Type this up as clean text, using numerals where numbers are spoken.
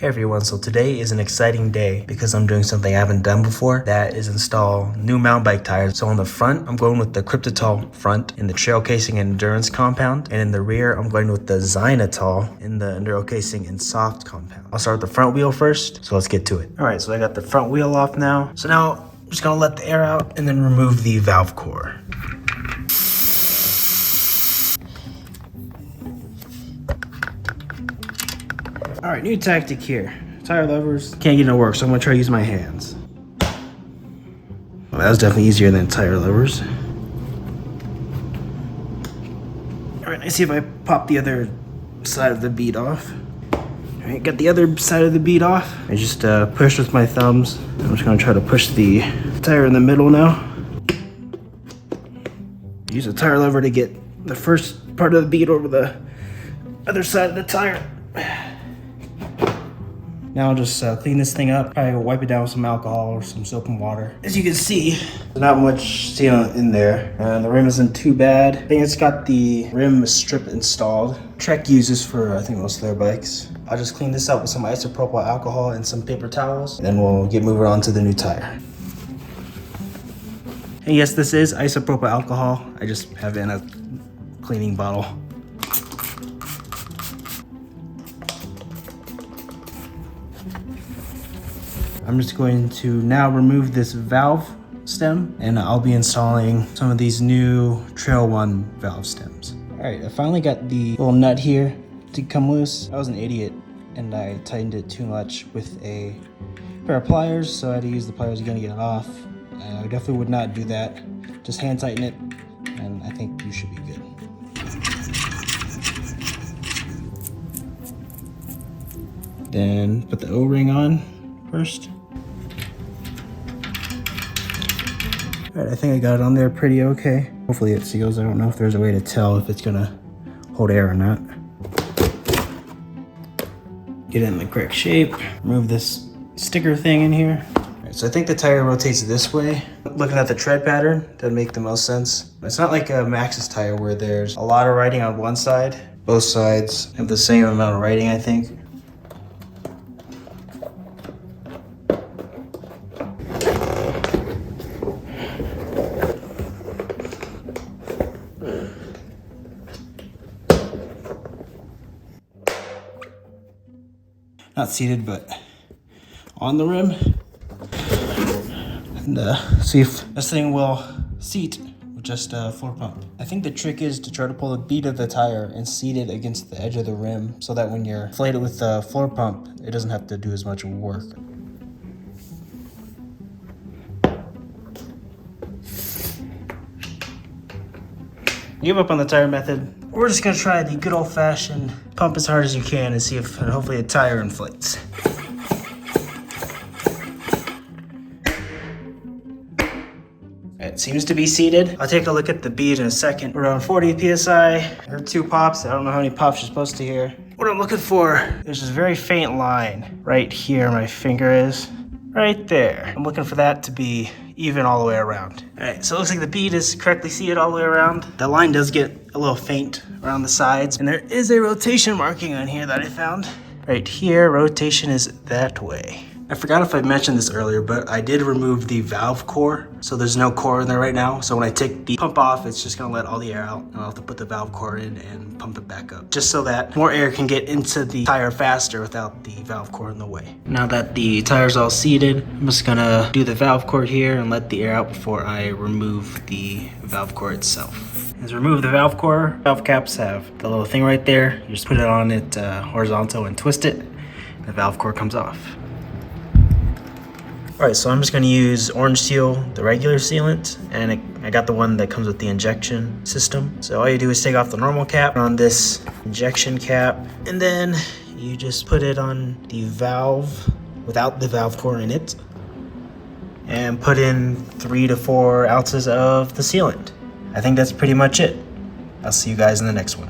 Hey everyone, so today is an exciting day because I'm doing something I haven't done before. That is install new mountain bike tires. So on the front, I'm going with the Kryptotal front in the trail casing and endurance compound. And in the rear, I'm going with the Zynotal in the enduro casing and soft compound. I'll start with the front wheel first, so let's get to it. All right, so I got the front wheel off now. So now I'm just gonna let the air out and then remove the valve core. All right, new tactic here. Tire levers can't get to work, so I'm gonna try to use my hands. Well, that was definitely easier than tire levers. All right, let's see if I pop the other side of the bead off. All right, got the other side of the bead off. I just push with my thumbs. I'm just gonna try to push the tire in the middle now. Use a tire lever to get the first part of the bead over the other side of the tire. Now I'll just clean this thing up. Probably wipe it down with some alcohol or some soap and water. As you can see, there's not much sealant in there. The rim isn't too bad. I think it's got the rim strip installed. Trek uses for, I think, most of their bikes. I'll just clean this up with some isopropyl alcohol and some paper towels. And then we'll get moving on to the new tire. And yes, this is isopropyl alcohol. I just have it in a cleaning bottle. I'm just going to now remove this valve stem, and I'll be installing some of these new Trail 1 valve stems. All right, I finally got the little nut here to come loose. I was an idiot and I tightened it too much with a pair of pliers, so I had to use the pliers again to get it off. I definitely would not do that. Just hand tighten it, and I think you should be good. Then put the O-ring on first. All right, I think I got it on there pretty okay. Hopefully it seals. I don't know if there's a way to tell if it's gonna hold air or not. Get it in the correct shape. Remove this sticker thing in here. All right, so I think the tire rotates this way. Looking at the tread pattern, that'd make the most sense. It's not like a Maxxis tire where there's a lot of riding on one side. Both sides have the same amount of riding, I think. Not seated, but on the rim. And see if this thing will seat with just a floor pump. I think the trick is to try to pull the bead of the tire and seat it against the edge of the rim so that when you're inflated with the floor pump, it doesn't have to do as much work. Give up on the tire method. We're just gonna try the good old-fashioned pump as hard as you can and see if hopefully the tire inflates. It seems to be seated. I'll take a look at the bead in a second. We're around 40 PSI. I heard 2 pops. I don't know how many pops you're supposed to hear. What I'm looking for is this very faint line right here. My finger is right there. I'm looking for that to be even all the way around. All right, so it looks like the bead is correctly seated all the way around. The line does get a little faint around the sides, and there is a rotation marking on here that I found. Right here, rotation is that way. I forgot if I mentioned this earlier, but I did remove the valve core, so there's no core in there right now. So when I take the pump off, it's just gonna let all the air out, and I'll have to put the valve core in and pump it back up, just so that more air can get into the tire faster without the valve core in the way. Now that the tire's all seated, I'm just gonna do the valve core here and let the air out before I remove the valve core itself. As remove the valve core, valve caps have the little thing right there. You just put it on it horizontal and twist it, and the valve core comes off. All right, so I'm just gonna use Orange Seal, the regular sealant, and I got the one that comes with the injection system. So all you do is take off the normal cap on this injection cap, and then you just put it on the valve without the valve core in it, and put in 3 to 4 ounces of the sealant. I think that's pretty much it. I'll see you guys in the next one.